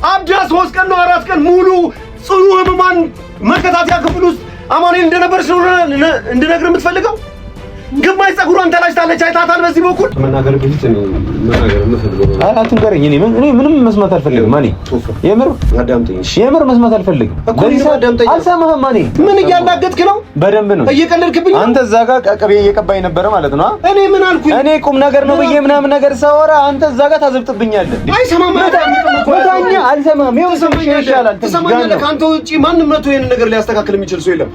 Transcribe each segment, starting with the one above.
አብዳ 3 ቀን ነው 4 ቀን ሙሉ ጽኑ ህመማን መከታተያ ክፍል ውስጥ አማኑኤል እንደነበርሽ ነው እንድነግር የምትፈልገው? ግማሽ ፀጉሯን ተላጭታለች አይታታል። በዚህ በኩል መናገር ቢልት ነው መናገር የምፈልገው። አትንገረኝ። እኔ ምንም መስማት አልፈልግም። ማኒ የምር አዳምጠኝ። የምር መስማት አልፈልግም። በዚህ አዳምጠኝ። አልሰማህም? ማኒ ምን እያናገጥክ ነው? በደንብ ነው እየቀለድክብኝ። አንተ እዛ ጋር ቀቀቤ እየቀባኝ ነበር ማለት ነው። እኔ ምን አልኩኝ? እኔ ቁም ነገር ነው ብዬ ምናምን ነገር ሳወራ አንተ እዛ ጋር ታዘብጥብኛለህ። አይሰማም። ወታኛ አልሰማም። ይኸው ሰምቼ ይሻላል። ትሰማኛለህ? ካንተ ውጪ ማንም መቶ ይሄን ነገር ሊያስተካክል የሚችል ሰው የለም።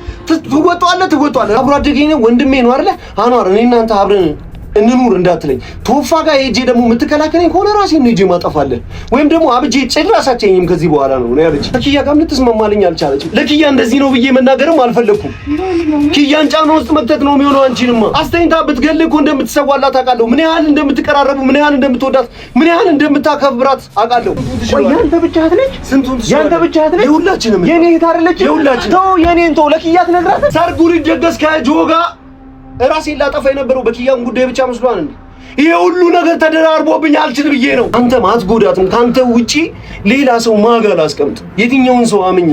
ትወጣለህ። አብሮ አደገኝ ነው ወንድሜ ነው አይደል? አኗር እኔ እናንተ አብረን እንኑር እንዳትለኝ ቶፋ ጋር ሄጄ ደግሞ የምትከላከለኝ ከሆነ ራሴን ነው ሄጄ ማጠፋለህ ወይም ደግሞ አብጄ ጭራሳቸኝም ከዚህ በኋላ ነው ያለች። ለኪያ ጋር ልትስማማልኝ አልቻለችም። ለኪያ እንደዚህ ነው ብዬ መናገርም አልፈለኩም። ኪያን ጫና ውስጥ መክተት ነው የሚሆነው። አንቺንማ አስተኝታ ብትገልህ እኮ እንደምትሰዋላት አውቃለሁ። ምን ያህል እንደምትቀራረቡ፣ ምን ያህል እንደምትወዳት፣ ምን ያህል እንደምታከብራት አውቃለሁ። ያንተ ብቻ አትለች? ስንቱን ያንተ ብቻ አትለች? የሁላችንም የኔ እህት አይደለች? የሁላችን ተው፣ የኔን ተው። ለኪያ ትነግራት ሰርጉ ሊደገስ ከጆ ጋር ራሴን ላጠፋ የነበረው በኪያን ጉዳይ ብቻ መስሏን እንዴ? ይሄ ሁሉ ነገር ተደራርቦብኝ አልችል ብዬ ነው። አንተ ማትጎዳትም ካንተ ውጪ ሌላ ሰው ማጋል አስቀምጥ። የትኛውን ሰው አምኜ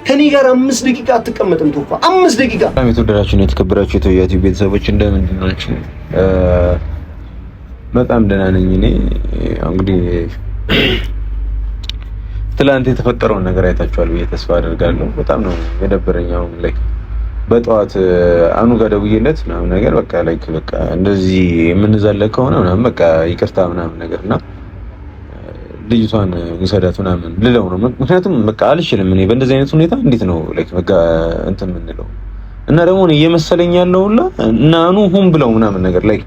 ከኔ ጋር 5 ደቂቃ አትቀመጥም? ቶፋ 5 ደቂቃ። በጣም የተወደዳችሁ ነው የተከበራችሁ የቶያቲ ቤተሰቦች እንደምን ናችሁ? በጣም ደህና ነኝ እኔ። እንግዲህ ትላንት የተፈጠረውን ነገር አይታችኋል ብዬ ተስፋ አደርጋለሁ። በጣም ነው የደበረኝ። አሁን ላይ በጠዋት አኑ ጋር ደውዬለት ምናምን ነገር በቃ ላይክ በቃ እንደዚህ የምንዛለቅ ከሆነ ምናምን በቃ ይቅርታ ምናምን ነገርና ልጅቷን ውሰዳት ምናምን ልለው ነው። ምክንያቱም በቃ አልችልም እኔ በእንደዚህ አይነት ሁኔታ እንዴት ነው ላይክ በቃ እንትን የምንለው እና ደግሞ እየመሰለኝ ያለው ሁላ እና አኑ ሁም ብለው ምናምን ነገር ላይክ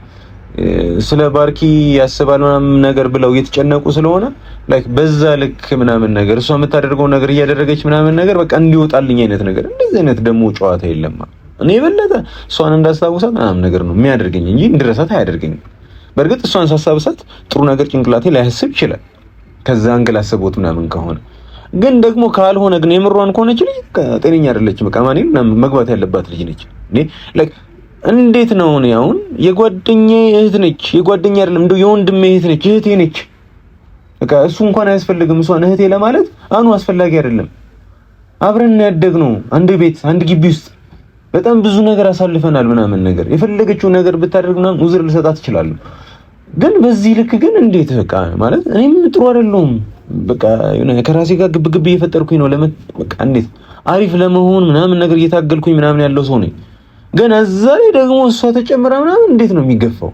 ስለ ባርኪ ያስባል ምናምን ነገር ብለው እየተጨነቁ ስለሆነ ላይክ በዛ ልክ ምናምን ነገር እሷ የምታደርገው ነገር እያደረገች ምናምን ነገር በቃ እንዲወጣልኝ አይነት ነገር እንደዚህ አይነት ደግሞ ጨዋታ የለም። እኔ የበለጠ እሷን እንዳስታውሳት ምናምን ነገር ነው የሚያደርገኝ እንጂ እንድረሳት አያደርገኝም። በእርግጥ እሷን ሳስታውሳት ጥሩ ነገር ጭንቅላቴ ላያስብ ይችላል ከዛ አንግል አስቦት ምናምን ከሆነ ግን ደግሞ ካልሆነ ግን የምሯን ከሆነች ልጅ ጤነኛ አይደለችም። በቃ ማን መግባት ያለባት ልጅ ነች። እኔ ላይክ እንዴት ነው እኔ አሁን የጓደኛዬ እህት ነች፣ የጓደኛ አይደለም እንደው የወንድሜ እህት ነች፣ እህቴ ነች። በቃ እሱ እንኳን አያስፈልግም እሷን እህቴ ለማለት አኑ አስፈላጊ አይደለም። አብረን ያደግነው አንድ ቤት አንድ ግቢ ውስጥ በጣም ብዙ ነገር አሳልፈናል ምናምን ነገር የፈለገችው ነገር ብታደርግ ምናምን ውዝር ልሰጣት እችላለሁ። ግን በዚህ ልክ ግን እንዴት በቃ ማለት እኔም ጥሩ አይደለሁም። በቃ ከራሴ ጋር ግብግብ እየፈጠርኩኝ ነው በቃ እንዴት አሪፍ ለመሆን ምናምን ነገር እየታገልኩኝ ምናምን ያለው ሰው ነኝ። ግን እዛ ላይ ደግሞ እሷ ተጨምራ ምናምን እንዴት ነው የሚገፋው?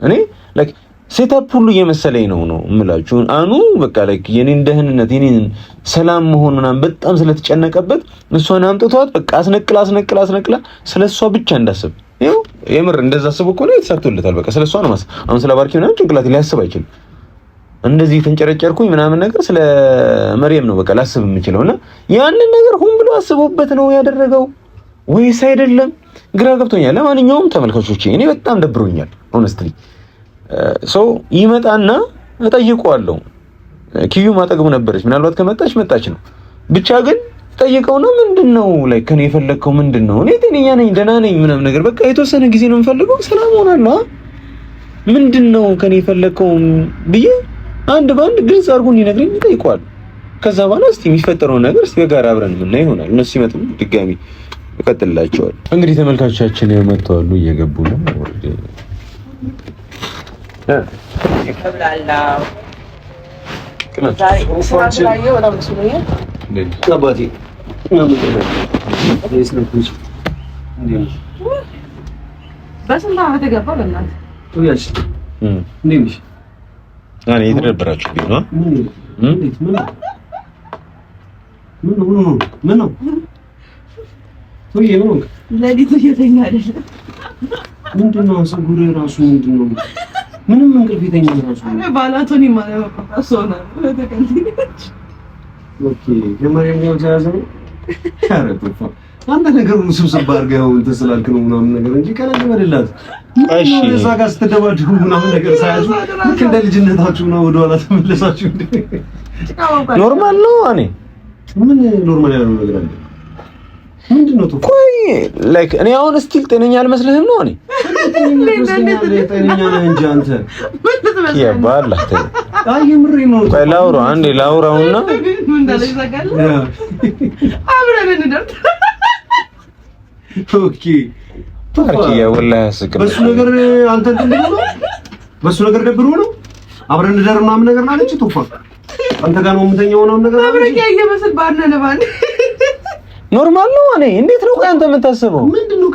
እኔ ላይክ ሴታፕ ሁሉ እየመሰለኝ ነው እምላችሁ። አኑ በቃ ላይክ የኔን ደህንነት የኔን ሰላም መሆን ምናምን በጣም ስለተጨነቀበት እሷን አምጥቷት በቃ አስነቅላ ስለሷ ብቻ እንዳስብ ይኸው የምር እንደዛ አስቦ እኮ ነው የተሳክቶለታል። በቃ ስለሷ ነው ማስ አሁን ስለ ባርኪ ምናምን ጭንቅላቴ ሊያስብ አይችልም። እንደዚህ ተንጨረጨርኩኝ ምናምን ነገር ስለ መርየም ነው በቃ ላስብ የምችለውና ያንን ነገር ሁን ብሎ አስቦበት ነው ያደረገው ወይስ አይደለም? ግራ ገብቶኛል። ለማንኛውም ተመልካቾቼ እኔ በጣም ደብሮኛል ሆነስትሊ። ሶ ይመጣና እጠይቀዋለሁ። ኪዩ ማጠገቡ ነበረች። ምናልባት ከመጣች ነው። ብቻ ግን ጠይቀውና ምንድነው ላይ ከኔ የፈለከው ምንድነው? እኔ ጤነኛ ነኝ ደህና ነኝ ምናምን ነገር በቃ የተወሰነ ጊዜ ነው የምፈልገው ሰላም ሆናለሁ። ምንድነው ከኔ የፈለከው ብዬ አንድ ባንድ ግልጽ አድርጎ እንዲነግረኝ እጠይቀዋለሁ። ከዛ በኋላ እስቲ የሚፈጠረው ነገር እስቲ በጋራ አብረን የምናይ ይሆናል። እነሱ ሲመጡ ድጋሚ ይቀጥላቸዋል። እንግዲህ ተመልካቾቻችን መጥተዋል፣ እየገቡ ነው። በስንት ዓመት ገባ በእናትህ የተደበራችሁ ነው? ምን ነው ለሊቱ እየተኛ አይደለም። ምንድነው ፀጉሬ ራሱ ምንድነው? ምንም እንቅልፍ የተኛ ራሱ ባላቶኒ ማለት ነው። አሶና ለተቀልልሽ ኦኬ የማርያም ነው ተያዘው። አረፈ አንተ ነገሩን ስብስብ አድርገው እንትን ስላልክ ነው ምናምን ነገር እንጂ ከነገ በደላት እሺ እዛ ጋር ስትደባደቡ ምናምን ነገር ሳያዙ ልክ እንደ ልጅነታችሁ ነው ወደኋላ ተመለሳችሁ እንዴ? ኖርማል ነው። እኔ ምን ኖርማል ያለው ነገር አለ? ምንድነው? ቆይ ላይክ እኔ አሁን ስቲል ጤነኛ አልመስልህም ነው? እኔ ጤነኛ ነህ እንጂ አንተ ያባላህ ተይ። አይ የምሬ ነው። ቆይ ላውራውና ምን እንዳለይዛጋለ አብረን እንደርት ኦኬ ታርኪያ ወላሂ ያስቅም። በሱ ነገር አንተ እንትን ነው በሱ ነገር ደብሮ ነው አብረን እንደር ምናምን ነገር ማለት ቶፋ አንተ ጋር ነው የምተኛው ምናምን ነገር አብረን ያየመስል ባነነ ባን ኖርማል ነው። እኔ እንዴት ነው ቆይ አንተ የምታስበው ምንድነው?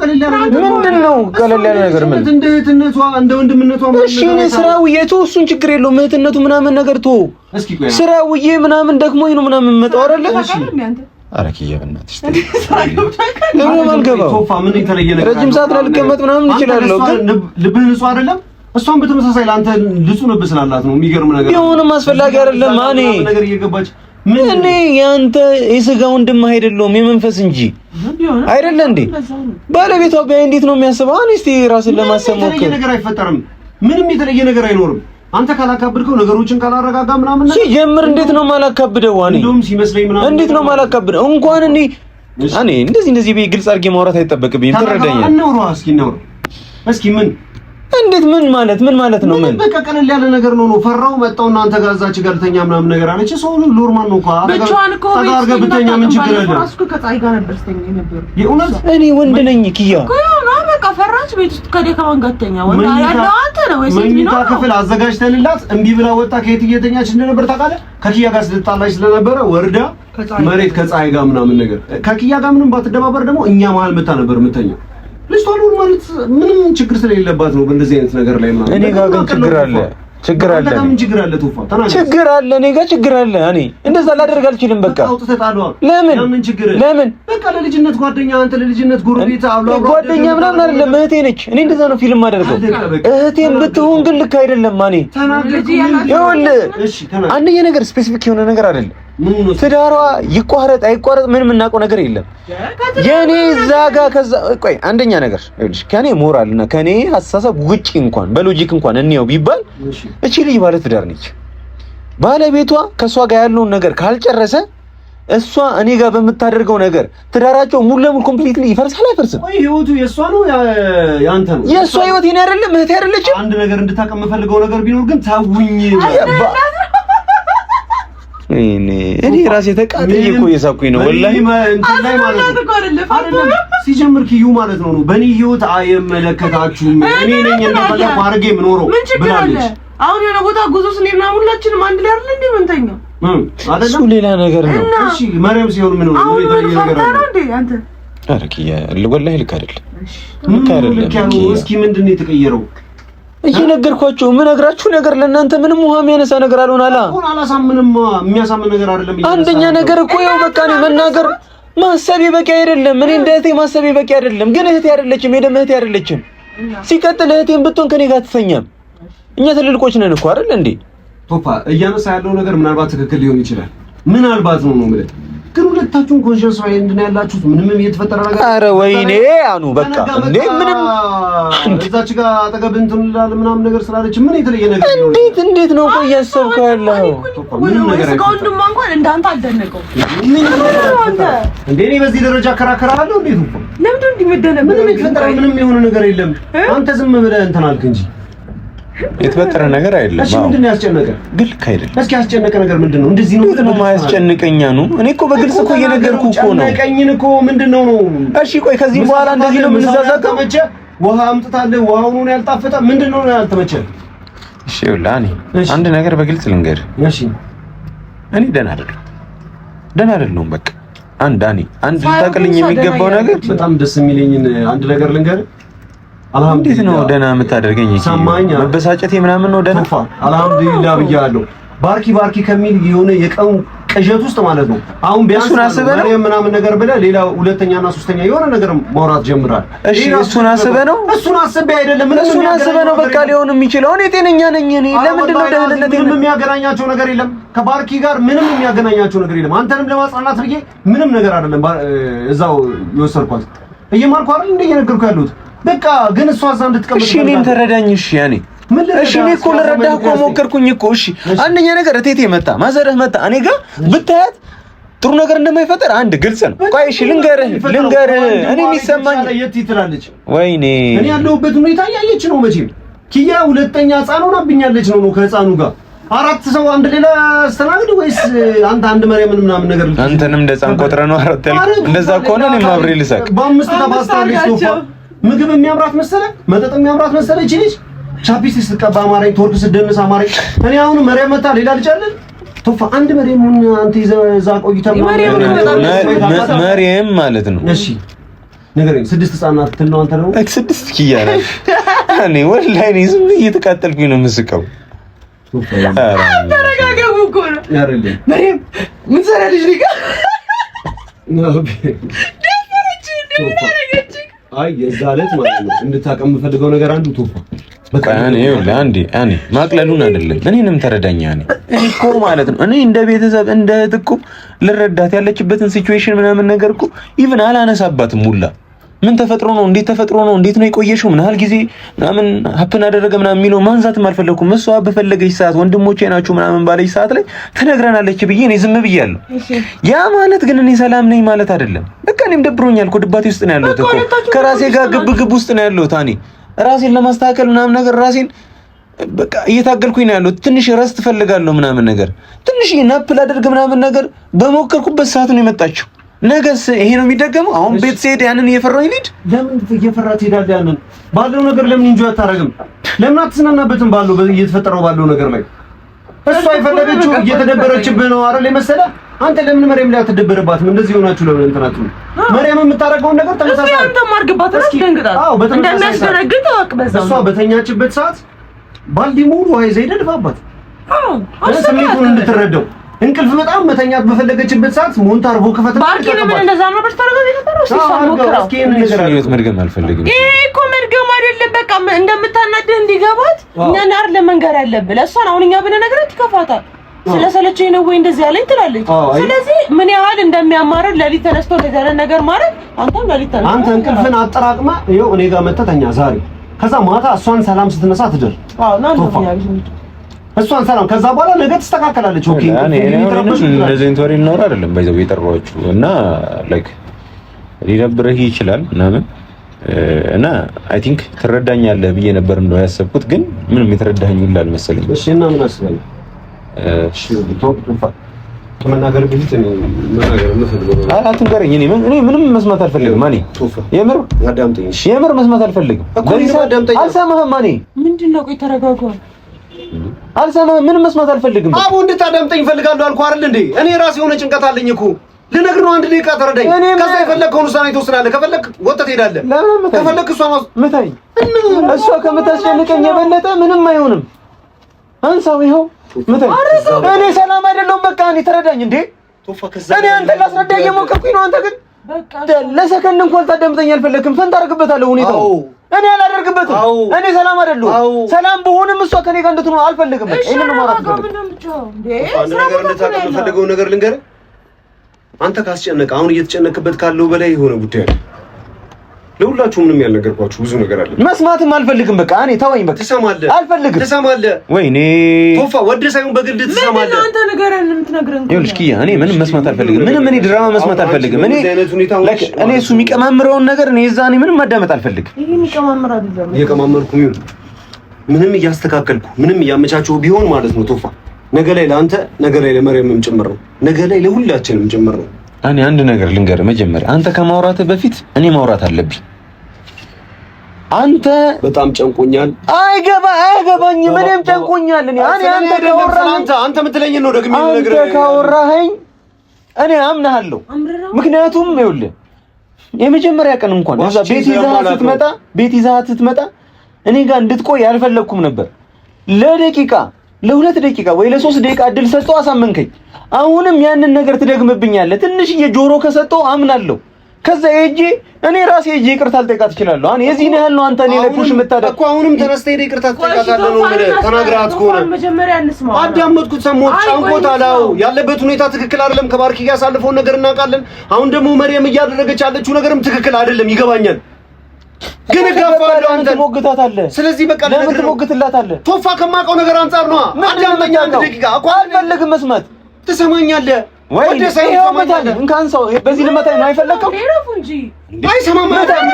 ቀለል ያለ ነገር ምን እንደ እህትነቷ እንደ ወንድምነቷ ማለት እሺ እኔ ስራው እሱን ችግር የለውም እህትነቱ ምናምን ነገር ቶ ስራው ምናምን ደክሞኝ ነው ምናምን መጣው አይደለ? አረኪያ በእናትሽ ለምን አልገባው? ቶፋ ምን የተለየ ነገር ረጅም ሰዓት ልቀመጥ ምናምን እችላለሁ፣ ግን ልብህ ንጹህ አይደለም። እሷን በተመሳሳይ ለአንተ ንጹህ ልብ ስላላት ነው። የሚገርም ነገር ቢሆንም አስፈላጊ አይደለም። ማኔ ነገር እየገባች እኔ ያንተ የስጋ ወንድም አይደለም የመንፈስ እንጂ አይደለ እንዴ? ባለቤቷ ቢያይ እንዴት ነው የሚያስበው? እኔ እስቲ ራስን ለማሰብ ሞክር። የተለየ ነገር አይፈጠርም። ምንም የተለየ ነገር አይኖርም። አንተ ካላካብድከው ነገሮችን ካላረጋጋ ምናምን ነገር ሲጀምር እንዴት ነው ማላካብደው? ዋኔ እንደውም ሲመስለኝ ምናምን እንዴት ነው ማላካብደው? እንኳን እኔ እንደዚህ ግልጽ አድርጌ ማውራት አይጠበቅብኝም። ትረዳኛለህ? እስኪ እንዴት ምን ማለት ነው? ምን በቃ ቀለል ያለ ነገር ነው። ፈራው መጣው እናንተ ጋር እዛች ጋር ልተኛ ምናምን ነገር አለች። ሰው ኖርማል ነው እኮ አጋር ብተኛ ምን ችግር አለ? ራስኩ ከጻይ ጋር ነበር ስተኛ ነበር። የእውነት እኔ ወንድ ነኝ ኪያ በቃ ፈራች። ቤት ውስጥ ከደካማን ጋተኛ ወንድ ያለው አንተ ነው ወይስ መኝታ ክፍል አዘጋጅተንላት እምቢ ብላ ወጣ። ከየት እየተኛች እንደነበር ታውቃለህ? ከኪያ ጋር ስትጣላች ስለነበረ ወርዳ መሬት ከጻይ ጋር ምናምን ነገር ከኪያ ጋር ምንም ባትደባበር ደግሞ እኛ መሀል መታ ነበር የምተኛው። ልጅቷ ማለት ምንም ችግር ስለሌለባት ነው በእንደዚህ አይነት ነገር ላይ ማለት። እኔ ጋር ግን ችግር አለ። ችግር አለ ቶፋ ችግር አለ። እኔ ጋር ችግር አለ። እኔ እንደዛ ላደርግ አልችልም። በቃ አውጥተህ ጣለዋ። ለምን በቃ ለልጅነት ጓደኛ አንተ ለልጅነት ጎረቤት አብሎ ጓደኛ ምናምን አይደለም፣ እህቴ ነች። እኔ እንደዛ ነው ፊልም ማደርገው። እህቴን ብትሆን ግን ልክ አይደለም። ማኔ አንደኛ ነገር ስፔሲፊክ የሆነ ነገር አይደለም። ትዳሯ ይቋረጥ አይቋረጥ ምንም እናውቀው ነገር የለም። የኔ እዛ ጋር ከዛ ቆይ አንደኛ ነገር ይኸውልሽ ከኔ ሞራል እና ከኔ አስተሳሰብ ውጪ እንኳን በሎጂክ እንኳን እንየው ቢባል እቺ ልጅ ባለ ትዳር ነች። ባለቤቷ ከሷ ጋር ያለውን ነገር ካልጨረሰ እሷ እኔ ጋር በምታደርገው ነገር ትዳራቸው ሙሉ ለሙሉ ኮምፕሊትሊ ይፈርሳል አይፈርስም? ወይ ህይወቱ የሷ ነው ያንተ ነው? የሷ ህይወት የኔ አይደለም እህቴ አይደለችም? አንድ ነገር እንድታቀም የምፈልገው ነገር ቢኖር ግን ታውኝ እኔ ራሴ ተቃጥዬ እኮ እየሳኩኝ ነው ወላሂ። ላይ ማለት አይደለም ሲጀምር ኪዩ ማለት ነው በእኔ ህይወት አይመለከታችሁም። እኔ ነኝ እንደፈለኩ አድርጌ የምኖረው ብላለች። አሁን የሆነ ቦታ ጉዞ ስንሄድ ምናምን ሁላችንም አንድ ላይ አይደል እንዴ ምንተኛው? እሱ ሌላ ነገር ነው። እሺ ማርያም ሲሆን ምን ነው የተለየ ነገር አለ አንተ? ኧረ ኪያ ወላሂ ልክ አይደለም። እስኪ ምንድን ነው የተቀየረው? እየነገርኳችሁ የምነግራችሁ ነገር ለእናንተ ምንም ውሃ የሚያነሳ ነገር አልሆናላ። አሁን አላሳምንም። የሚያሳምን ነገር አይደለም። አንደኛ ነገር እኮ ያው በቃ ነው መናገር ማሰቤ በቂ አይደለም። እኔ እንደ እህቴ ማሰቤ በቂ አይደለም። ግን እህቴ አይደለችም፣ የደም እህቴ አይደለችም። ሲቀጥል እህቴን ብትሆን ከኔ ጋር ትተኛም። እኛ ትልልቆች ነን እኮ አይደል እንዴ? ቶፋ እያነሳ ያለው ነገር ምናልባት ትክክል ሊሆን ይችላል። ምናልባት ነው ማለት ግን ሁለታችሁም ኮንሺየስ ላይ እንድን ያላችሁት ምንም እየተፈጠረ ነገር አረ ወይኔ አኑ በቃ እንዴ ምንም እዛች ጋር አጠገብ እንትን ይላል ምናምን ነገር ስላለች ምን የተለየ ነገር እንዴት ነው ቆይ ያሰብከው ያለው ምንም ነገር አይደለም። እንደውም እንኳን እንዳንተ አልደነቀው ምን እንዴ እኔ በዚህ ደረጃ አከራከራለሁ። እንዴት ነው ለምን እንዲመደነ ምንም የተፈጠረ ምንም የሆነ ነገር የለም። አንተ ዝም ብለህ እንትን አልክ እንጂ የተፈጠረ ነገር አይደለም። እሺ ምንድነው ያስጨነቀ? ግልክ አይደለም። እስኪ ያስጨነቀ ነገር ምንድነው? እንደዚህ ነው ምንድነው ማያስጨንቀኛ ነው? እኔ እኮ በግልጽ እኮ እየነገርኩህ እኮ ነው። ያስጨነቀኝን እኮ ምንድነው ነው? እሺ ቆይ ከዚህ በኋላ እንደዚህ ነው የምንዛዛቀው? ተመቸ ውሃ አምጥታለህ ውሃውን ነው ያልጣፈጠ ምንድነው ነው ያልተመቸ? እሺ ወላሂ አንድ ነገር በግልጽ ልንገርህ። እሺ እኔ ደህና አይደለሁም። በቃ አንድ ልታቅልኝ የሚገባው ነገር በጣም ደስ የሚለኝን አንድ ነገር ልንገርህ። እንዴት ነው ደህና የምታደርገኝ? መበሳጨቴ ምናምን ነው ደህና? አልሐምዱሊላህ ብያለሁ። ባርኪ ከሚል የሆነ የቀን ቅዠት ውስጥ ማለት ነው። አሁን ቢያንስ ማርያም ምናምን ነገር ብለህ ሌላ ሁለተኛና ሶስተኛ የሆነ ነገር ማውራት ጀምራል። እሺ እሱን አስበህ ነው? እሱን አስበህ አይደለም። እሱን አስበህ ነው በቃ ሊሆን የሚችለው። እኔ ጤነኛ ነኝ። እኔ ለምንድን ነው ደህንነቴ? ምንም የሚያገናኛቸው ነገር የለም። ከባርኪ ጋር ምንም የሚያገናኛቸው ነገር የለም። አንተንም ለማጽናናት ብዬ ምንም ነገር አይደለም እዛው የወሰድኳት እየማልኩ አይደል እንደ እየነገርኩህ ያለሁት በቃ ግን እሷ እዛ እንድትቀመጥ እሺ እኔን ተረዳኝ። እሺ ያኔ እሺ እኔ እኮ ልረዳህ እኮ ሞከርኩኝ እኮ። እሺ አንደኛ ነገር እቴቴ መጣ ማዘርህ መጣ እኔ ጋር ብታያት ጥሩ ነገር እንደማይፈጠር አንድ ግልጽ ነው። ቆይ እሺ ልንገርህ እኔ የሚሰማኝ የት ትላለች? ወይኔ እኔ ያለሁበት ሁኔታ ያየች ነው። መቼም ኪያ ሁለተኛ ህፃን ሆናብኛለች ነው ከህፃኑ ጋር 4 ሰው አንድ ሌላ አስተናግድ ወይስ አንድ መሪያምን ምናምን ነገር አንተንም እንደ ህፃን ቆጥረህ ነው አራት ያልኩት? እንደዛ ከሆነ እኔም አብሬ ልሳቅ። በ5 ተባስታለች ቶፋ። ምግብ የሚያምራት መሰለ፣ መጠጥ የሚያምራት መሰለ። እቺ ልጅ ቻፒስቲክ ስትቀባ አማረኝ፣ ቶርክ ስትደንስ አማረኝ። እኔ አሁን መሪያ መጣ ሌላ ልጅ አለ ቶፋ። አንድ መሪያም አንተ ይዘዛ ቆይታ መሪያም ማለት ነው። እሺ ነገረኝ። 6 ህፃናት ትለው አንተ ነው 6 ኪያ ነህ። እኔ ወላሂ እኔ ዝም እየተቃጠልኩኝ ነው የምስቀው። ተረጋጋው እኮ ነው ያረለ መሪም ምን ሰራልሽ ሊጋ ደፈረች እንደምናረገች አይ የዛለት ማለት ነው። እንድታቀም የምፈልገው ነገር አንዱ ቶፋ በቃ እኔ ማቅለሉን አይደለም እኔንም ተረዳኛ እኔ እኮ ማለት ነው እኔ እንደ ቤተሰብ እንደ እህት እኮ ልረዳት ያለችበትን ሲቹዌሽን ምናምን ነገር እኮ ኢቭን አላነሳባትም ሙላ ምን ተፈጥሮ ነው እንዴት ተፈጥሮ ነው እንዴት ነው የቆየሽው ምን ያህል ጊዜ ምናምን ሀፕን አደረገ ምናምን የሚለው ማንሳትም አልፈለኩም። እሷ በፈለገች ሰዓት ወንድሞቼ ናችሁ ምናምን ባለች ሰዓት ላይ ትነግረናለች ብዬ እኔ ዝም ብያለሁ። ያ ማለት ግን እኔ ሰላም ነኝ ማለት አይደለም። በቃ እኔም ደብሮኛል እኮ ድባቴ ውስጥ ነው ያለሁት እኮ ከራሴ ጋር ግብ ውስጥ ነው ያለሁት። እኔ ራሴን ለማስተካከል ምናምን ነገር ራሴን በቃ እየታገልኩኝ ነው ያለሁት። ትንሽ ረስት ፈልጋለሁ ምናምን ነገር ትንሽ ናፕል አደርግ ምናምን ነገር በሞከርኩበት ሰዓት ነው የመጣችው። ነገስ ይሄ ነው የሚደገመው? አሁን ቤት ስሄድ ያንን እየፈራኝ ልሂድ? ለምን እየፈራህ ትሄዳለህ? ያንን ባለው ነገር ለምን እንጆይ አታረግም? ለምን አትዝናናበትም? ባለው እየተፈጠረው ባለው ነገር ላይ እሷ የፈለገችው እየተደበረችብህ ነው አይደል የመሰለህ? አንተ ለምን መሪያም ላይ አትደበረባትም? እንደዚህ ሆናችሁ ለምን እንትናችሁ? መሪያም የምታረገውን ነገር ተመሳሳይ አንተ ማርግባት ነው ደንግጣት። አዎ እንደሚያስደነግጥ አውቅ በዛው እሷ በተኛችበት ሰዓት ባልዲ ሙሉ አይዘ ይደድፋባት። ስሜቱን እንድትረዳው እንቅልፍ በጣም መተኛት በፈለገችበት ሰዓት ሞንታርቦ ከፈተ ባርኪን ምን እንደዛ ነው በስተረጋጋ የነበረው ሲሳሞክራው መድገም አልፈልግም። ይሄ እኮ መድገም አይደለም። በቃ እንደምታናድህ እንዲገባት እኛን አይደል መንገር ያለብን። እሷን አሁን እኛ ብንነግራት ይከፋታል። ስለሰለቸኝ ነው ወይ እንደዚህ ያለኝ ትላለች። ስለዚህ ምን ያህል እንደሚያማርር ለሊት ተነስቶ እንደዛ ነገር ማለት አንተም ለሊት ተነስቶ አንተ እንቅልፍን አጠራቅማ ይኸው እኔ ጋር መተተኛ ዛሬ ከዛ ማታ እሷን ሰላም ስትነሳ ትደር። አዎ ናንተ እሷን ሰላም ከዛ በኋላ ነገ ትስተካከላለች። ኦኬ እኔ እንደዚህ እንትን ወሬ እናወራ አይደለም ባይዘው የጠራኋችሁ እና ላይክ ሊደብርህ ይችላል ምናምን እና አይ ቲንክ ትረዳኛለህ ብዬ ነበር እንደው ያሰብኩት ግን ምንም የተረዳኸኝ ሁሉ አልመሰለኝም። እሺ እና ምን አስበኝ? እሺ ቶፋ ከመናገር በፊት እኔ መናገር የምፈልገው አትንገረኝ። እኔ ምንም መስማት አልፈልግም። ማኔ የምር አዳምጠኝ። እሺ የምር መስማት አልፈልግም። አልሰማህም? ማኔ ምንድነው? ቆይ ተረጋጋ። አልሰማህም? ምንም መስማት አልፈልግም። አቡ እንድታዳምጠኝ እፈልጋለሁ አልኩህ አይደል እንዴ? እኔ ራሴ የሆነ ጭንቀት አለኝ እኮ ልነግርህ ነው። አንድ ደቂቃ ተረዳኝ። ከዛ የፈለግከውን ውሳኔ ትወስናለህ። ከፈለክ ወጥተህ ትሄዳለህ። ከፈለክ እሷን ምታኝ። እሷ ከምታስጨንቀኝ የበለጠ ምንም አይሆንም። አንሳው ይኸው ምታኝ። እኔ ሰላም አይደለሁም። በቃ እኔ ተረዳኝ እንዴ። እኔ አንተ ላስረዳ እየሞከርኩኝ ነው። አንተ ግን ለሰከንድ እንኳን ታዳምጠኝ አልፈለክም። ፈንታ አደርግበታለሁ ሁኔታው እኔ አላደርግበትም። እኔ ሰላም አይደለሁም። ሰላም በሆነም እሷ ከኔ ጋር እንድትኖር አልፈልግም። በቃ ይሄንን ነው ማለት ነው። ነገር እንድታውቅ የምፈልገው ነገር ልንገርህ። አንተ ካስጨነቀ አሁን እየተጨነቅበት ካለው በላይ የሆነ ጉዳይ አለ። ለሁላችሁ ምንም ያልነገርኳችሁ ብዙ ነገር አለ። መስማትም አልፈልግም። በቃ እኔ ተወኝ። በቃ ትሰማለህ? አልፈልግም። ትሰማለህ? ወይኔ ቶፋ ወደ ሳይሆን በግድ ትሰማለህ። አንተ ነገርን የምትነግረን ይኸውልሽ ኪያ እኔ ምንም መስማት አልፈልግም። ምንም ድራማ መስማት አልፈልግም። እኔ እሱ የሚቀማምረውን ነገር እኔ እኔ ምንም ማዳመጥ አልፈልግም። ይሄ የሚቀማምር አይደለም። እየቀማመርኩ ይሁን ምንም እያስተካከልኩ ምንም እያመቻቸው ቢሆን ማለት ነው ቶፋ ነገ ላይ ለአንተ ነገ ላይ ለመሪያምም ጭምር ነው። ነገ ላይ ለሁላችንም ጭምር ነው። እኔ አንድ ነገር ልንገርህ። መጀመሪያ አንተ ከማውራትህ በፊት እኔ ማውራት አለብኝ። አንተ በጣም ጨንቆኛል። አይገባኝም። እኔም ጨንቆኛል። አንተ የምትለኝ ነው ደግሞ ነገር አንተ ካወራኸኝ እኔ አምናለሁ። ምክንያቱም ይኸውልህ የመጀመሪያ ቀን እንኳን እዛ ቤት ይዘሃት ስትመጣ እኔ ጋር እንድትቆይ አልፈለኩም ነበር። ለሁለት ደቂቃ ወይ ለ3 ደቂቃ እድል ሰጠው፣ አሳመንከኝ። አሁንም ያንን ነገር ትደግምብኛለህ። ትንሽዬ ጆሮ ከሰጠው አምናለሁ። ከዛ እኔ ራሴ ይቅርታ ልጠይቃት እችላለሁ። አሁን የዚህን ያህል ነው አንተ እኔ ላይ ፑሽ የምታደርግ እኮ። አሁንም ተነስተህ ይቅርታ ትጠይቃታለህ ነው ማለት ተናግራት ከሆነ መጀመሪያ እንስማው። አዳመጥኩት፣ ሰሞት ጫንቆታላው ያለበት ሁኔታ ትክክል አይደለም። ከባርኪ ጋር ያሳልፈውን ነገር እናውቃለን። አሁን ደግሞ መሪያም እያደረገች ያለችው ነገርም ትክክል አይደለም፣ ይገባኛል። ግን እጋፋለሁ አንተ ትሞግታታለህ። ስለዚህ በቃ ለምን ትሞግትላታለህ? ቶፋ ከማውቀው ነገር አንፃር ነው። አዳምጠኝ አንድ ደቂቃ እኮ አልፈልግም መስማት። ትሰማኛለህ? ወይ ይሄው መታኝ እንካን ሰው በዚህ ልመታኝ ነው አይፈለከው ሄረፉ እንጂ አይሰማም መታኛ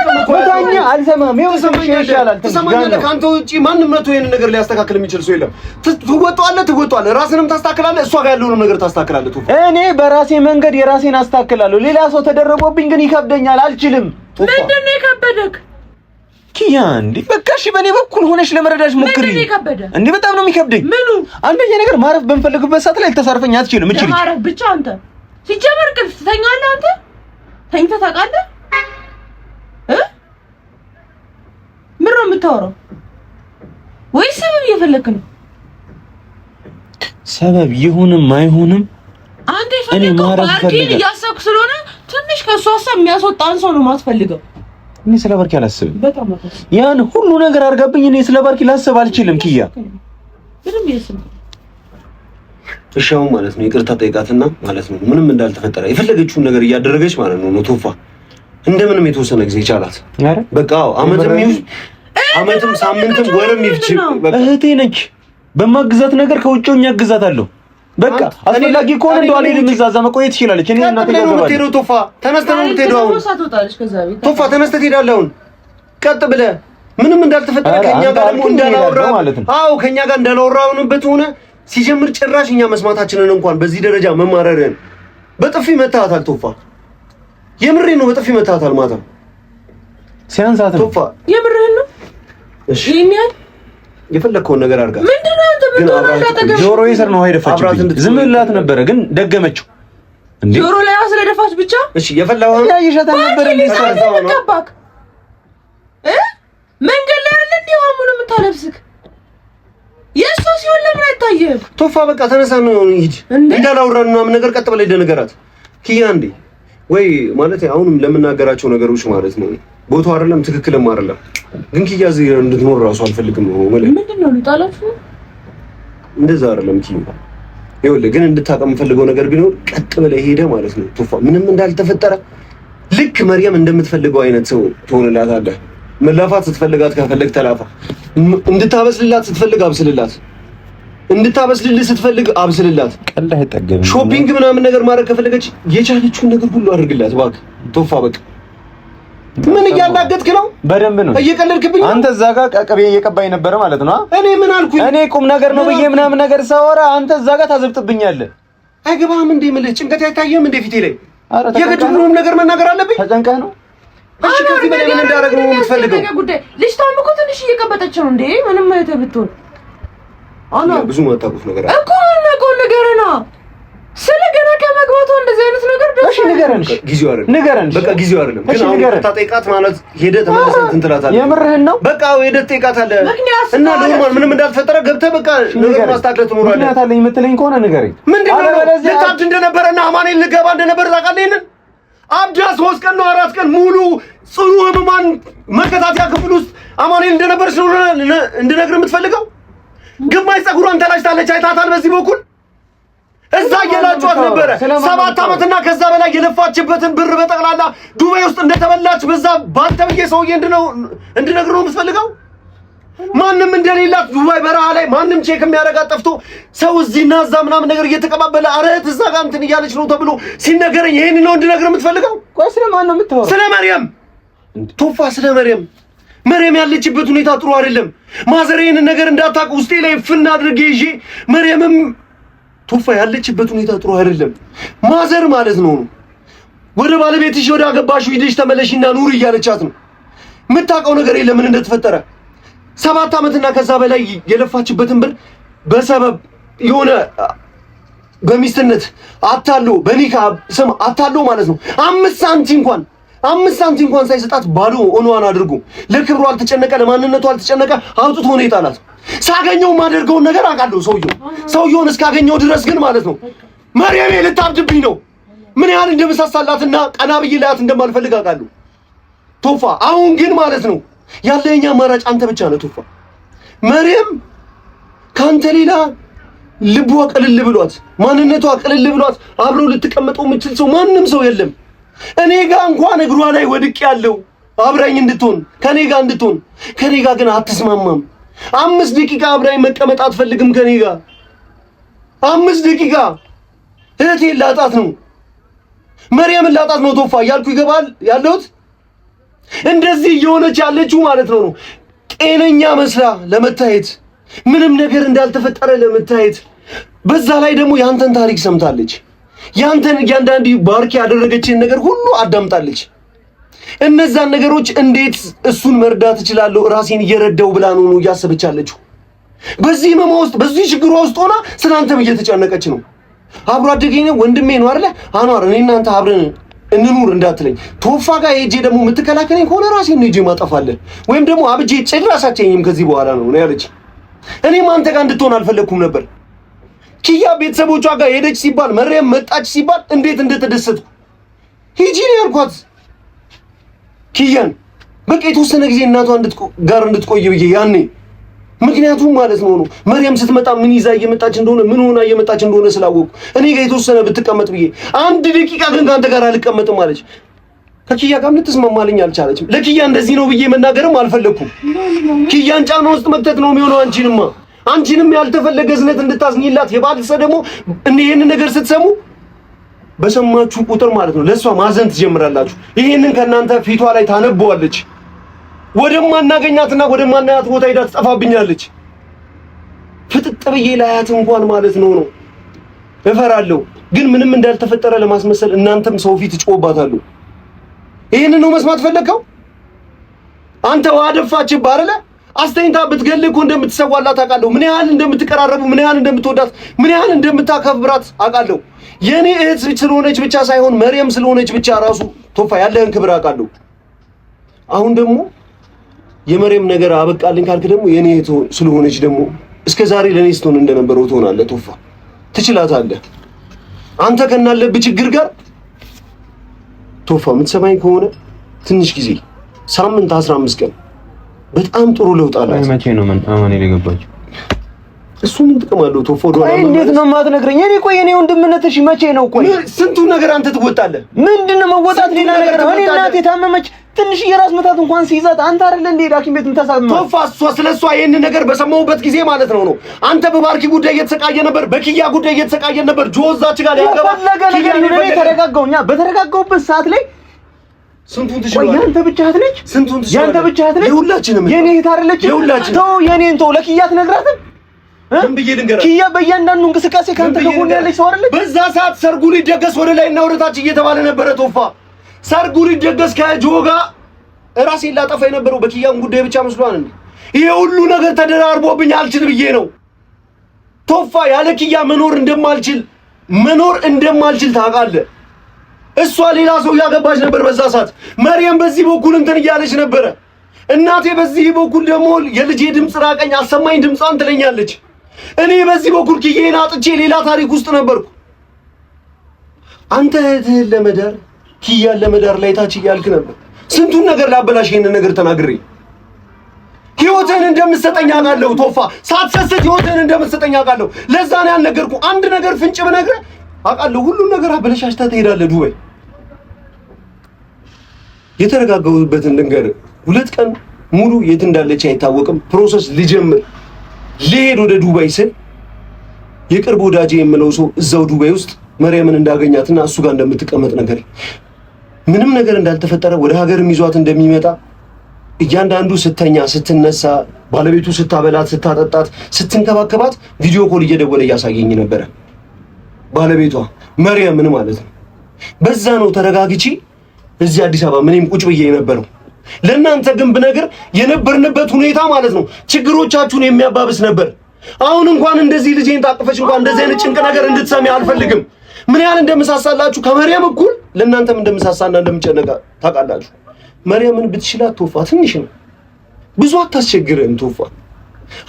አልሰማም ይሄው ሰምሽ ይሻላል ትሰማኛለህ ካንተ ውጪ ማንም መቶ ይሄን ነገር ሊያስተካክል የሚችል ሰው የለም ትወጣለህ ራስንም ታስተካክላለህ እሷ ጋር ያለውን ነገር ታስተካክላለህ እኔ በራሴ መንገድ የራሴን አስተካክላለሁ ሌላ ሰው ተደረቦብኝ ግን ይከብደኛል አልችልም ምንድነው የከበደክ ኪያ እንዴ በቃ እሺ በኔ በኩል ሆነሽ ለመረዳሽ ሞክሪ እንዴ በጣም ነው የሚከብደኝ ምኑ አንደኛ ነገር ማረፍ በንፈልግበት ሰዓት ላይ ተሳርፈኝ አትችልም እቺ ማረፍ ብቻ አንተ ሲጀመር ቅልፍ ትተኛለህ አንተ ተኝተህ ታውቃለህ ምን ነው የምታወራው ወይስ ሰበብ እየፈለክ ነው ሰበብ ይሁንም አይሁንም አንተ የፈለከው ባርኪን እያሰብክ ስለሆነ ትንሽ ከሷ ሀሳብ የሚያስወጣን ሰው ነው የማትፈልገው እኔ ስለ ባርኪ አላስብም በጣም ያን ሁሉ ነገር አርጋብኝ እኔ ስለ ባርኪ ላስብ አልችልም ኪያ ምንም ይስም እሻው ማለት ነው ይቅርታ ጠይቃትና ማለት ነው ምንም እንዳልተፈጠረ የፈለገችውን ነገር እያደረገች ማለት ነው ቶፋ እንደምንም የተወሰነ ጊዜ ይቻላት በቃ አመትም ሳምንትም ወርም ይፍጭ እህቴ ነች በማግዛት ነገር ከውጭውኛ አግዛታለሁ በቃ አስፈላጊ ከሆነ እንደው አልሄድም እዛ መቆየት ትችላለች እኔ እናቴ ጋር ነው ቶፋ ተነስተህ ነው የምትሄደው ቶፋ ተነስተህ ትሄዳለህ አሁን ቀጥ ብለህ ምንም እንዳልተፈጠረ ከኛ ጋር ደግሞ እንዳላወራው አዎ ከኛ ጋር እንዳላወራውንበት ሆነ ሲጀምር ጭራሽ እኛ መስማታችንን እንኳን በዚህ ደረጃ መማረርን በጥፊ መታታል ቶፋ የምሬ ነው በጥፊ መታታል ማታ ሲያንሳት ነው ቶፋ የምርህን ነው እሺ ይሄኛል የፈለከውን ነገር አድርጋ ምንድነው አንተ ብትሆን ጆሮ ይሰር ነው አይደፋችም ዝም ብላት ነበረ ግን ደገመችው እንዴ ጆሮ ላይ አስለደፋች ብቻ እሺ የፈላው ያይሻታ ነበር ሊሰራው ነው መንገድ ላይ አይደል እንዴ አሙኑ የምታለብስክ የእሱ ሲሆን ለምን አይታየም ቶፋ በቃ ተነሳ ነው ሂድ እንዳላወራን ምናምን ነገር ቀጥ ብለህ ደነገራት ኪያ እንዴ ወይ ማለት አሁንም ለምናገራቸው ነገሮች ማለት ነው ቦታው አይደለም ትክክልም አይደለም ግን ኪያ እዚህ እንድትኖር ራሱ አልፈልግም ነው ማለት ምንድነው ልጣላችሁ እንደዛ አይደለም ኪያ ይኸውልህ ግን እንድታቀም ፈልገው ነገር ቢኖር ቀጥ ብለህ ሄደ ማለት ነው ቶፋ ምንም እንዳልተፈጠረ ልክ መርየም እንደምትፈልገው አይነት ሰው ትሆንላታለህ መላፋት ስትፈልጋት ከፈለግ ተላፋ እንድታበስልላት ስትፈልግ አብስልላት እንድታበስልልህ ስትፈልግ አብስልላት ቀልድ አይጠገብም ሾፒንግ ምናምን ነገር ማድረግ ከፈለገች የቻለችውን ነገር ሁሉ አድርግላት እባክህ ቶፋ በቃ ምን እያላገጥክ ነው በደንብ ነው እየቀለድክብኝ አንተ እዛ ጋር ቀቀቤ እየቀባኝ ነበር ማለት ነው እኔ ምን አልኩኝ እኔ ቁም ነገር ነው ብዬ ምናምን ነገር ሳወራ አንተ እዛ ጋር ታዘብጥብኛለህ አይገባህም እንዴ ምልህ ጭንቀት አይታየም እንዴ ፊቴ ላይ የግድሩም ነገር መናገር አለብኝ ተጨንቀህ ነው እሺ ከዚህ በላይ ምን እንዳደረግ ነው የምትፈልገው ልጅቷ እኮ ትንሽ እየቀበጠች ነው እንዴ ምንም አይተ ብትሆን አና ብዙ ማጣቁት ነገር አለ እኮ ነገርና ስለ ገና ከመግባቱ እንደዚህ አይነት ነገር እሺ ንገረን ጊዜው አይደለም ንገረን በቃ ጊዜው አይደለም ግን አሁን ታጠይቃት ማለት ሄደህ ተመለሰህ እንትን ትላታለህ የምርህን ነው በቃ ሄደህ ትጠይቃታለህ እና ኖርማል ምንም እንዳልተፈጠረ ገብተህ በቃ ነገር ማስተካከል ትኖራለህ ምክንያት አለኝ የምትለኝ ከሆነ ንገረኝ ምንድነው ለታብድ እንደነበረና አማኑኤል ልገባ እንደነበረ ታውቃለህ ይሄንን አብዳ 3 ቀን ነው 4 ቀን ሙሉ ጽኑ ህመማን መከታተያ ክፍል ውስጥ አማኑኤል እንደነበረ ስለሆነ እንድነግር የምትፈልገው ግማሽ ፀጉሯን ተላጭታለች አይታታል በዚህ በኩል እዛ እየላጯት ነበረ 7 አመትና ከዛ በላይ የለፋችበትን ብር በጠቅላላ ዱባይ ውስጥ እንደተበላች በዛ ባንተ ብዬ ሰውዬ እንድነግር ነው የምትፈልገው ማንም እንደሌላት ዱባይ በረሃ ላይ ማንም ቼክ የሚያደርጋት ጠፍቶ ሰው እዚህና እዛ ምናምን ነገር እየተቀባበለ አረት እዛ ጋር እንትን እያለች ነው ተብሎ ሲነገረኝ ይሄን ነው እንድነግር የምትፈልገው ቆይ ስለማን ነው የምታወራው ስለ መርየም ቶፋ ስለ መርየም ያለችበት ሁኔታ ጥሩ አይደለም ማዘሬን ነገር እንዳታውቅ ውስጤ ላይ ፍና አድርጌ ይዤ መርየምም ቶፋ ያለችበት ሁኔታ ጥሩ አይደለም ማዘር ማለት ነው ወደ ባለቤትሽ ወደ አገባሽው ሂደሽ ተመለሽና ኑር እያለቻት ነው የምታውቀው ነገር የለም ምን እንደተፈጠረ 7 አመትና ከዛ በላይ የለፋችበትን ብር በሰበብ የሆነ በሚስትነት አታሎ በኒካ ስም አታሎ ማለት ነው 5 ሳንቲም እንኳን ሳይሰጣት ባዶ ኦንዋን አድርጎ ለክብሩ አልተጨነቀ ለማንነቱ አልተጨነቀ አውጥቶ ነው የጣላት ሳገኘው ማደርገውን ነገር አውቃለሁ ሰውየውን እስካገኘው ድረስ ግን ማለት ነው መርየም ልታብድብኝ ነው ምን ያህል እንደምሳሳላትና ቀና ብዬ ላያት እንደማልፈልግ አውቃለሁ ቶፋ አሁን ግን ማለት ነው ያለኛ አማራጭ አንተ ብቻ ነህ ቶፋ መርየም ካንተ ሌላ ልቧ ቅልል ብሏት ማንነቷ ቅልል ብሏት አብሮ ልትቀመጠው የምትችል ሰው ማንም ሰው የለም እኔ ጋር እንኳን እግሯ ላይ ወድቅ ያለው አብራኝ እንድትሆን ከኔ ጋር ግን አትስማማም 5 ደቂቃ አብራኝ መቀመጥ አትፈልግም ከኔ ጋር 5 ደቂቃ እህቴን ላጣት ነው፣ መርየምን ላጣት ነው ቶፋ እያልኩ ይገባል ያለሁት። እንደዚህ እየሆነች ያለችው ማለት ነው ጤነኛ መስላ ለመታየት ምንም ነገር እንዳልተፈጠረ ለመታየት። በዛ ላይ ደግሞ ያንተን ታሪክ ሰምታለች። ያንተን እያንዳንዱ ባርኪ ያደረገችን ነገር ሁሉ አዳምጣለች። እነዛን ነገሮች እንዴት እሱን መርዳት እችላለሁ ራሴን እየረዳው ብላ ነው እያሰበች ያለችው። በዚህ መማ ውስጥ በዚህ ችግሯ ውስጥ ሆና ስላንተም እየተጨነቀች ነው። አብሮ አደገኝ ወንድሜ ነው አይደለ አኗር፣ እኔ እናንተ አብረን እንኑር እንዳትለኝ ቶፋ ጋር ሄጄ ደግሞ የምትከላከለኝ ከሆነ ራሴን ሄጄ ማጠፋለህ ወይም ደግሞ አብጄ ጭራሳቸኝም ከዚህ በኋላ ነው ያለች። እኔም አንተ ጋር እንድትሆን አልፈለኩም ነበር። ኪያ ቤተሰቦቿ ጋር ሄደች ሲባል መርየም መጣች ሲባል እንዴት እንደተደሰትኩ ሂጂ ነው ያልኳት ኪያን። በቃ የተወሰነ ጊዜ እናቷ ጋር እንድትቆይ ብዬ ያኔ ምክንያቱም ማለት ነው መርየም ስትመጣ ምን ይዛ እየመጣች እንደሆነ ምን ሆና እየመጣች እንደሆነ ስላወቁ እኔ ጋር የተወሰነ ብትቀመጥ ብዬ አንድ ደቂቃ ግን ካንተ ጋር አልቀመጥም ማለች። ከኪያ ጋር ልትስማማልኝ አልቻለችም። ለኪያ እንደዚህ ነው ብዬ መናገርም አልፈለኩም። ኪያን ጫና ውስጥ መክተት ነው የሚሆነው። አንቺንም ያልተፈለገ ዝነት እንድታዝኝላት የባልሰ ደግሞ ይሄን ነገር ስትሰሙ በሰማችሁ ቁጥር ማለት ነው ለሷ ማዘን ትጀምራላችሁ። ይሄንን ከናንተ ፊቷ ላይ ታነበዋለች። ወደማናገኛትና ወደማናያት ቦታ ሄዳ ትጠፋብኛለች። ፍጥጥ ብዬ ላያት እንኳን ማለት ነው እፈራለሁ። ግን ምንም እንዳልተፈጠረ ለማስመሰል እናንተም ሰው ፊት እጮህባታለሁ። ይሄንን ነው መስማት ፈለከው? አንተ ዋደፋችህ አይደለ? አስተኝታ ብትገልህ እኮ እንደምትሰዋላት አውቃለሁ። ምን ያህል እንደምትቀራረቡ፣ ምን ያህል እንደምትወዳት፣ ምን ያህል እንደምታከብራት አውቃለሁ። የኔ እህት ስለሆነች ብቻ ሳይሆን መርየም ስለሆነች ብቻ ራሱ ቶፋ ያለህን ክብር አውቃለሁ። አሁን ደግሞ የመርየም ነገር አበቃልኝ ካልክ ደግሞ የኔ እህት ስለሆነች ደግሞ እስከ ዛሬ ለኔ ስትሆን እንደነበረው ትሆናለህ። ቶፋ ትችላታለህ። አንተ ከናለብህ ችግር ጋር ቶፋ የምትሰማኝ ከሆነ ትንሽ ጊዜ ሳምንት 15 ቀን በጣም ጥሩ ለውጥ አላት። መቼ ነው አማኔ የገባችው? እሱ ምን ጥቅም አለው ቶፋ? ቆይ እንዴት ነው የማትነግረኝ? እኔ ቆይ የኔ ወንድምነት እሺ መቼ ነው? ቆይ ስንቱን ነገር አንተ ትወጣለህ። ምንድነው መወጣት? ሌላ ነገር ነው። እኔ እናቴ ታመመች ትንሽ የራስ መታት እንኳን ሲይዛት አንተ አይደለ እንዴ ሐኪም ቤት የምታሳምመው? ቶፋ ስለሷ ይሄን ነገር በሰማሁበት ጊዜ ማለት ነው አንተ በባርኪ ጉዳይ እየተሰቃየ ነበር፣ በኪያ ጉዳይ እየተሰቃየ ነበር። ጆዛች ጋር ያገባ ነገር ነው። ተረጋጋውኛ በተረጋጋውበት ሰዓት ላይ ስንቱን ትችላለህ? ያንተ ብቻ አትነች? ስንቱን ትችላለህ? ያንተ ብቻ አትነች? የሁላችንም የኔ እህት አይደለች? ተው የኔን ተው። ለኪያ አትነግራትም? ምን ብዬ ልንገራት? ኪያ በእያንዳንዱ እንቅስቃሴ ካንተ ከጎን ያለች ሰው አይደለች? በዛ ሰዓት ሰርጉ ሊደገስ ወደ ላይ እና ወደ ታች እየተባለ ነበረ ቶፋ። ሰርጉ ሊደገስ ከጆ ጋር ራሴን ላጠፋ የነበረው በኪያን ጉዳይ ብቻ መስሏል እንዴ? ይሄ ሁሉ ነገር ተደራርቦብኝ አልችል ብዬ ነው ቶፋ። ያለ ኪያ መኖር እንደማልችል ታውቃለህ። እሷ ሌላ ሰው ያገባች ነበር በዛ ሰዓት። መርየም በዚህ በኩል እንትን እያለች ነበረ። እናቴ በዚህ በኩል ደግሞ የልጄ ድምፅ ራቀኝ አሰማኝ ድምጿን ትለኛለች። እኔ በዚህ በኩል ኪዬን አጥቼ ሌላ ታሪክ ውስጥ ነበርኩ። አንተ እህትህን ለመዳር ኪያን ለመዳር ላይ ታች እያልክ ነበር። ስንቱን ነገር ላበላሽ ይሄንን ነገር ተናግሬ ህይወትህን እንደምትሰጠኝ አውቃለሁ ቶፋ። ሳትሰስት ህይወትህን እንደምትሰጠኝ አውቃለሁ። ለዛ ነው ያልነገርኩ። አንድ ነገር ፍንጭ ብነግርህ አውቃለሁ ሁሉን ነገር አበላሽታ ትሄዳለህ ዱባይ። የተረጋጋሁበትን ልንገርህ። 2 ቀን ሙሉ የት እንዳለች አይታወቅም። ፕሮሰስ ልሄድ ወደ ዱባይ ስል የቅርብ ወዳጄ የምለው ሰው እዛው ዱባይ ውስጥ መርየምን እንዳገኛትና እሱ ጋር እንደምትቀመጥ ነገር ምንም ነገር እንዳልተፈጠረ ወደ ሀገርም ይዟት እንደሚመጣ እያንዳንዱ ስተኛ ስትነሳ ባለቤቱ ስታበላት ስታጠጣት ስትንከባከባት ቪዲዮ ኮል እየደወለ እያሳየኝ ነበረ። ባለቤቷ መርየምን ማለት ነው። በዛ ነው ተረጋግቼ እዚህ አዲስ አበባ ምንም ቁጭ ብዬ የነበረው። ለእናንተ ግን ብነግር የነበርንበት ሁኔታ ማለት ነው ችግሮቻችሁን የሚያባብስ ነበር። አሁን እንኳን እንደዚህ ልጄን ታቅፈሽ እንኳን እንደዚህ አይነት ጭንቅ ነገር እንድትሰሚ አልፈልግም። ምን ያህል እንደምሳሳላችሁ ከመርየም እኩል ለእናንተም እንደምሳሳና እንደምጨነቃ ታውቃላችሁ። መርየምን ብትችላት ቶፋ ትንሽ ነው፣ ብዙ አታስቸግርህም ቶፋ።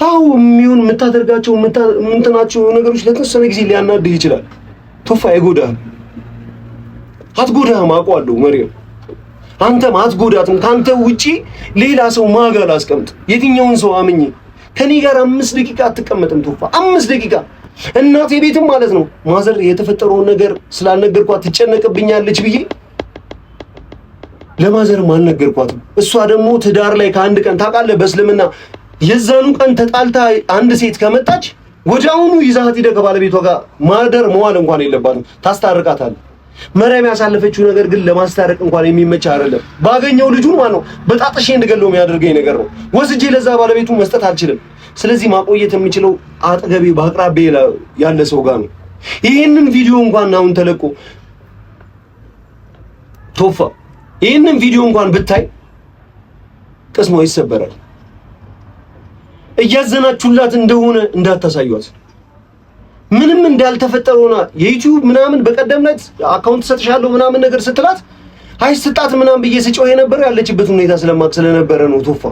አዎ የሚሆን የምታደርጋቸው የምትናቸው ነገሮች ለተወሰነ ጊዜ ሊያናድህ ይችላል ቶፋ። አይጎዳህም፣ አትጎዳህም። አውቀዋለሁ መርየም፣ አንተም አትጎዳትም። ካንተ ውጪ ሌላ ሰው ማጋል አስቀምጥ። የትኛውን ሰው አምኜ ከኔ ጋር 5 ደቂቃ አትቀመጥም ቶፋ። 5 ደቂቃ እናቴ ቤትም ማለት ነው ማዘር የተፈጠረውን ነገር ስላልነገርኳት ትጨነቅብኛለች ብዬ ለማዘርም አልነገርኳትም። እሷ ደግሞ ትዳር ላይ ከአንድ ቀን ታውቃለህ፣ በእስልምና የዛኑ ቀን ተጣልታ አንድ ሴት ከመጣች ወዲያውኑ ይዛት ሄደህ ከባለቤቷ ጋር ማደር መዋል እንኳን የለባትም። ታስታርቃታለህ። መረም ያሳለፈችው ነገር ግን ለማስታረቅ እንኳን የሚመች አይደለም። ባገኘው ልጁን ማለት ነው በጣጥሼ እንድገለው የሚያደርገኝ ነገር ነው። ወስጄ ለዛ ባለቤቱ መስጠት አልችልም። ስለዚህ ማቆየት የምችለው አጠገቤ በአቅራቤ ያለ ሰው ጋር ነው። ይሄንን ቪዲዮ እንኳን አሁን ተለቆ ቶፋ ይሄንን ቪዲዮ እንኳን ብታይ ቅስሟ ይሰበራል። እያዘናችሁላት እንደሆነ እንዳታሳዩት። ምንም እንዳልተፈጠረውና የዩቲዩብ ምናምን በቀደምነት አካውንት ሰጥሻለሁ ምናምን ነገር ስትላት አይ ስጣት ምናምን በየሰጨው የነበረው ያለችበት ሁኔታ ስለማቅ ስለነበረ ነው ቶፋ።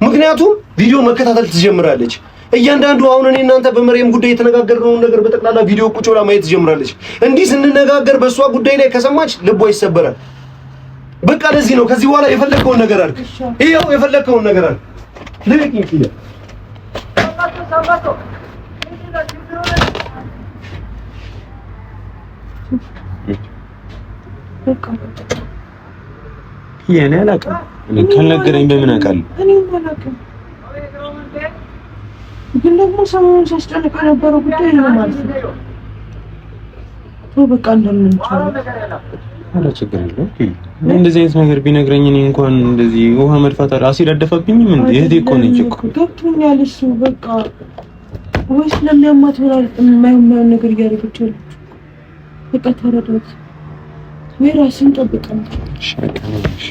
ምክንያቱም ቪዲዮ መከታተል ትጀምራለች። እያንዳንዱ አሁን እኔ እናንተ በመሪየም ጉዳይ የተነጋገርነው ነገር በጠቅላላ ቪዲዮ ቁጭ ብላ ማየት ትጀምራለች። እንዲህ ስንነጋገር በሷ ጉዳይ ላይ ከሰማች ልቧ ይሰበራል። በቃ ለዚህ ነው ከዚህ በኋላ የፈለከውን ነገር አድርግ። ይሄው የፈለከውን ነገር አድርግ። ልቅኝ ኪያ የኔ አላውቅም። እኔ ካልነገረኝ በምን አውቃለሁ? እኔ አላውቅም። ግን ደግሞ ሰሞኑን ሲያስጨንቅ የነበረው ጉዳይ ነው ማለት ነው። በቃ እንደምንቻለው አረ ችግር የለውም። እንደዚህ አይነት ነገር ቢነግረኝ እኔ እንኳን እንደዚህ ውሃ መድፋት አሲድ አደፋብኝም እንዴ? እህቴ እኮ ነች እኮ። ገብቶኛል እሱ በቃ ወይስ ለሚያማት ይሆናል የማይሆን ነገር እያደረገች ያለችው። በቃ ተረዳት። ወይ ራስን ጠብቀን ሻካ ነው። እሺ